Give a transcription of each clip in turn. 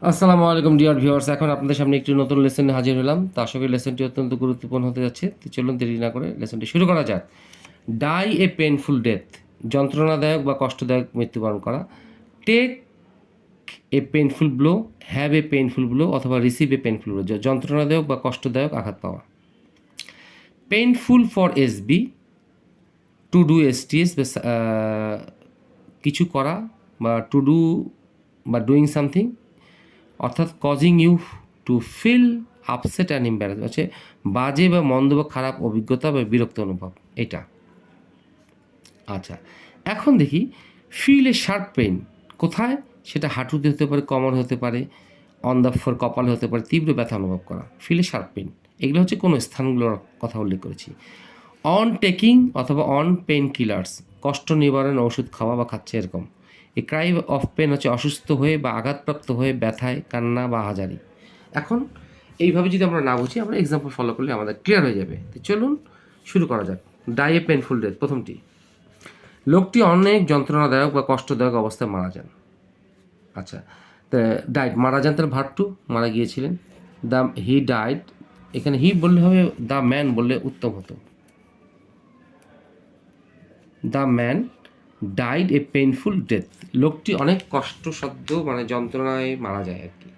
আসসালামু আলাইকুম dear viewers, এখন আপনাদের সামনে একটি নতুন লেসনে হাজির হলাম। তো আশা করি লেসনটি অত্যন্ত গুরুত্বপূর্ণ হতে যাচ্ছে। তো চলুন দেরি না করে লেসনটি শুরু করা যাক। ডাই এ পেইনফুল ডেথ, যন্ত্রণাদায়ক বা কষ্টদায়ক মৃত্যুবরণ করা। Take a painful blow, have a painful blow অথবা রিসিভ এ পেইনফুল ব্লো, যন্ত্রণাদায়ক বা কষ্টদায়ক আঘাত পাওয়া। Painful for SB, to do STS, কিছু করা বা টু ডু বা ডুইং সামথিং, অর্থাৎ causing you to feel upset and embarrass, হচ্ছে বাজে বা মন্দ বা খারাপ অভিজ্ঞতা বা বিরক্ত অনুভব এটা। আচ্ছা, এখন দেখি ফিল এ শার্প পেইন কোথায়, সেটা হাঁটুতে হতে পারে, কোমর হতে পারে, অন দ্য ফোর কপালে হতে পারে, তীব্র ব্যথা অনুভব করা। ফিল এ শার্প পেইন, এগুলো হচ্ছে কোনো স্থানগুলোর কথা উল্লেখ করেছি। অন টেকিং অথবা অন পেইন কিলার্স, কষ্ট নিবারণ ওষুধ খাওয়া বা খাচ্ছে এরকম। এই ক্রাই অফ পেন হচ্ছে অসুস্থ হয়ে বা আঘাতপ্রাপ্ত হয়ে ব্যথায় কান্না বা হাজারি। এখন এইভাবে যদি আমরা না বুঝি, আমরা এক্সাম্পল ফলো করলে আমাদের ক্লিয়ার হয়ে যাবে। তো চলুন শুরু করা যাক। ডাই এ পেনফুল ডেথ, প্রথমটি, লোকটি অনেক যন্ত্রণাদায়ক বা কষ্টদায়ক অবস্থায় মারা যান। আচ্ছা, তা ডাইড মারা যান, তার ভার্ব টু মারা গিয়েছিলেন। দ্য হি ডাইড, এখানে হি বললে হবে, দ্য ম্যান বললে উত্তম হতো। The man died A painful death, লোকটি অনেক কষ্টসাধ্য মানে যন্ত্রণায় মারা যায় আর কি,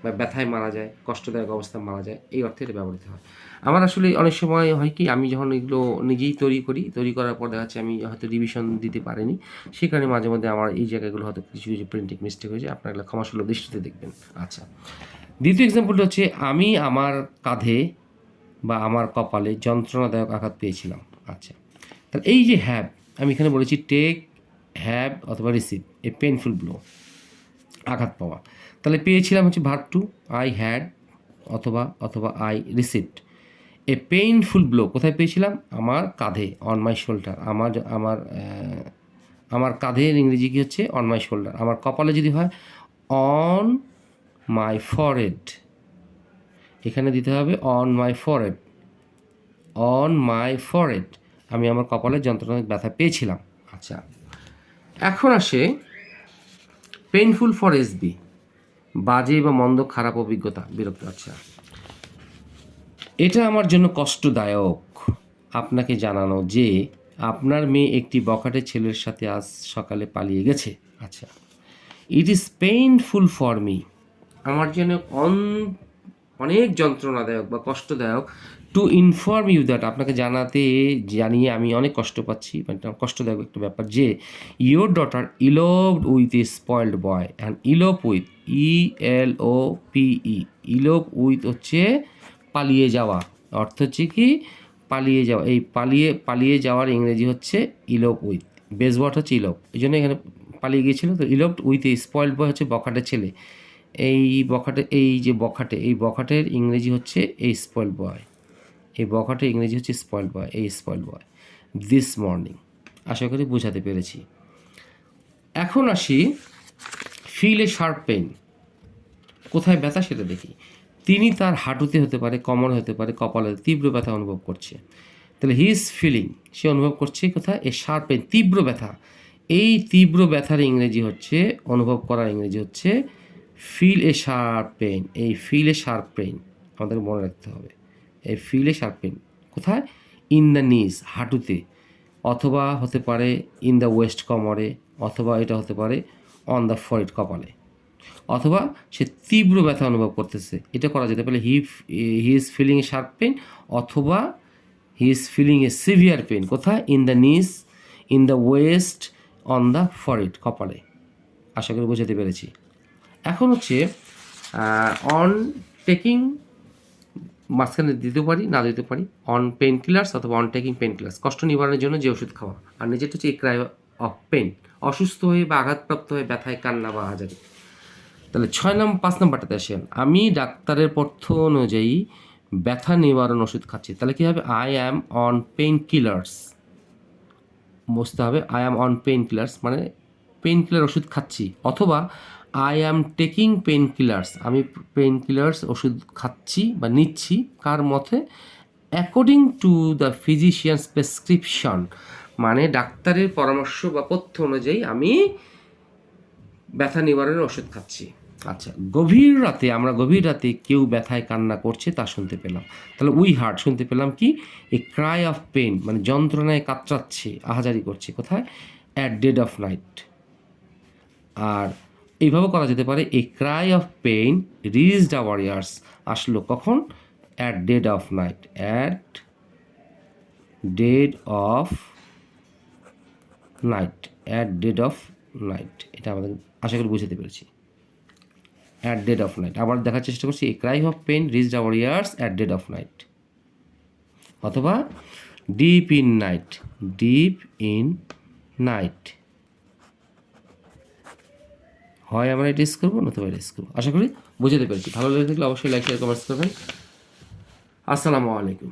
বা ব্যথায় মারা যায়, কষ্টদায়ক অবস্থায় মারা যায়, এই অর্থে এটা ব্যবহৃত হয়। আমার আসলে অনেক সময় হয় কি, আমি যখন এগুলো নিজেই তৈরি করার পর দেখা যাচ্ছে আমি হয়তো রিভিশন দিতে পারিনি, সে কারণে মাঝে মধ্যে আমার এই জায়গাগুলো হয়তো কিছু কিছু প্রিন্টিং মিস্টেক হয়েছে, আপনারা এগুলো ক্ষমাসুলভ দৃষ্টিতে দেখবেন। আচ্ছা, দ্বিতীয় এক্সাম্পলটা হচ্ছে, আমি আমার কাঁধে বা আমার কপালে যন্ত্রণাদায়ক আঘাত পেয়েছিলাম। আচ্ছা, তাহলে এই যে হ্যাভ, আমি এখানে বলেছি টেক, হ্যাভ অথবা রিসিভ এ পেইনফুল ব্লো, আঘাত পাওয়া। তাহলে পেয়েছিলাম হচ্ছে ভার্ব টু, আই হ্যাড অথবা অথবা I received a painful blow, কোথায় পেয়েছিলাম, আমার কাঁধে, অন মাই শোল্ডার, আমার কাঁধের ইংরেজি কী হচ্ছে, অন মাই শোল্ডার। আমার কপালে যদি হয় অন মাই ফরহেড, এখানে দিতে হবে on my forehead, on my forehead, আমি আমার কপালে যন্ত্রণায় ব্যথা পেয়েছিলাম। আচ্ছা, এখন আসে পেইনফুল ফর এসবি, বাজে বা মন্দ খারাপ অভিজ্ঞতা, বিরক্ত। আচ্ছা, এটা আমার জন্য কষ্টদায়ক আপনাকে জানানো যে আপনার মেয়ে একটি বখাটে ছেলের সাথে আজ সকালে পালিয়ে গেছে। আচ্ছা, it is painful for me, আমার জন্য অনেক যন্ত্রণাদায়ক বা কষ্টদায়ক, টু ইনফর্ম ইউ দ্যাট, আপনাকে জানিয়ে আমি অনেক কষ্ট পাচ্ছি, মানে কষ্টদায়ক একটা ব্যাপার, যে your daughter eloped with a spoiled boy, and elope with, ELOPE, elope with হচ্ছে পালিয়ে যাওয়া, অর্থ হচ্ছে কি পালিয়ে যাওয়া, এই পালিয়ে যাওয়ার ইংরেজি হচ্ছে ইলোপ উইথ, বেস ওয়ার্ড হচ্ছে ইলোপ, এই জন্য এখানে পালিয়ে গিয়েছিল। তো ইলোপড উইথ এ স্পয়েলড বয় হচ্ছে বখাটে ছেলে, এই বখাটের ইংরেজি হচ্ছে এই স্পয়েল বয়, এই বখাটের ইংরেজি হচ্ছে স্পয়েল বয়, এই স্পয়েল বয় দিস মর্নিং। আশা করি বোঝাতে পেরেছি। এখন আসি ফিল এ শার্প পেইন, কোথায় ব্যথা সেটা দেখি। তিনি তার হাঁটুতে হতে পারে, কোমরে হতে পারে, কপালে তীব্র ব্যথা অনুভব করছে। তাহলে হি ইজ ফিলিং, সে অনুভব করছে কোথায়, এ শার্প পেইন, তীব্র ব্যথা। এই তীব্র ব্যথার ইংরেজি হচ্ছে, অনুভব করার ইংরেজি হচ্ছে ফিল এ শার্প পেইন। এই ফিল এ শার্প পেইন আমাদের মনে রাখতে হবে, এই ফিল এ শার্প পেইন কোথায়, ইন দ্য নিজ, হাঁটুতে, অথবা হতে পারে ইন দ্য ওয়েস্ট, কোমরে, অথবা এটা হতে পারে অন দ্য ফরহেড, কপালে, অথবা সে তীব্র ব্যথা অনুভব করতেছে, এটা করা যেতে পারে he is feeling a sharp pain, অথবা he is feeling a severe pain, কোথায়, in the knees, in the waist, on the forehead, কপালে। আশা করি বোঝাতে পেরেছি। এখন হচ্ছে অন টেকিং, মাঝখানে দিতে পারি না দিতে পারি, অন পেন কিলার্স অথবা অন টেকিং পেন কিলার্স, কষ্ট নিবারণের জন্য যে ওষুধ খাওয়া। আর নিজেরটা হচ্ছে এ ক্রাই অফ পেন, অসুস্থ হয়ে বা আঘাতপ্রাপ্ত হয়ে ব্যথায় কান্না বা হাজারি। তাহলে 5 নম্বরটাতে আসেন, আমি ডাক্তারের পথ্য অনুযায়ী ব্যথা নিবারণ ওষুধ খাচ্ছি। তাহলে কী হবে, I am on pain killers, বুঝতে হবে I am on pain killers মানে পেইন কিলার ওষুধ খাচ্ছি, অথবা I am taking pain killers, আমি পেইন কিলার্স ওষুধ খাচ্ছি বা নিচ্ছি, কার মতে, according to the physicians prescription, মানে ডাক্তারের পরামর্শ বা পথ্য অনুযায়ী আমি ব্যথা নিবারণের ওষুধ খাচ্ছি। আচ্ছা, গভীর রাতে কেউ ব্যথায় কান্না করছে তা শুনতে পেলাম। তাহলে উই হার্ড শুনতে পেলাম কি? এ ক্রাই অফ পেইন, মানে যন্ত্রণায় কাতরাচ্ছে, আহাজারি করছে। কোথায়? At dead of night. আর এইভাবে করা যেতে পারে, a cry of pain reached our ears, আসলো কখন? At dead of night, at dead of night, at dead of night. এটা আমাদের আশা করি বুঝতে পেরেছি। অ্যাট ডেড অফ নাইট, আবার দেখার চেষ্টা করছি, a cry of pain reached our ears at dead of night, অথবা deep in night, deep in night. হয় আমরা এটা ইউজ করবো, নতুবা এটা ইউজ করবো। আশা করি বুঝতে পেরেছি। ভালো লেগে থাকলে অবশ্যই লাইক শেয়ার কমেন্টস করবেন। আসসালামু আলাইকুম।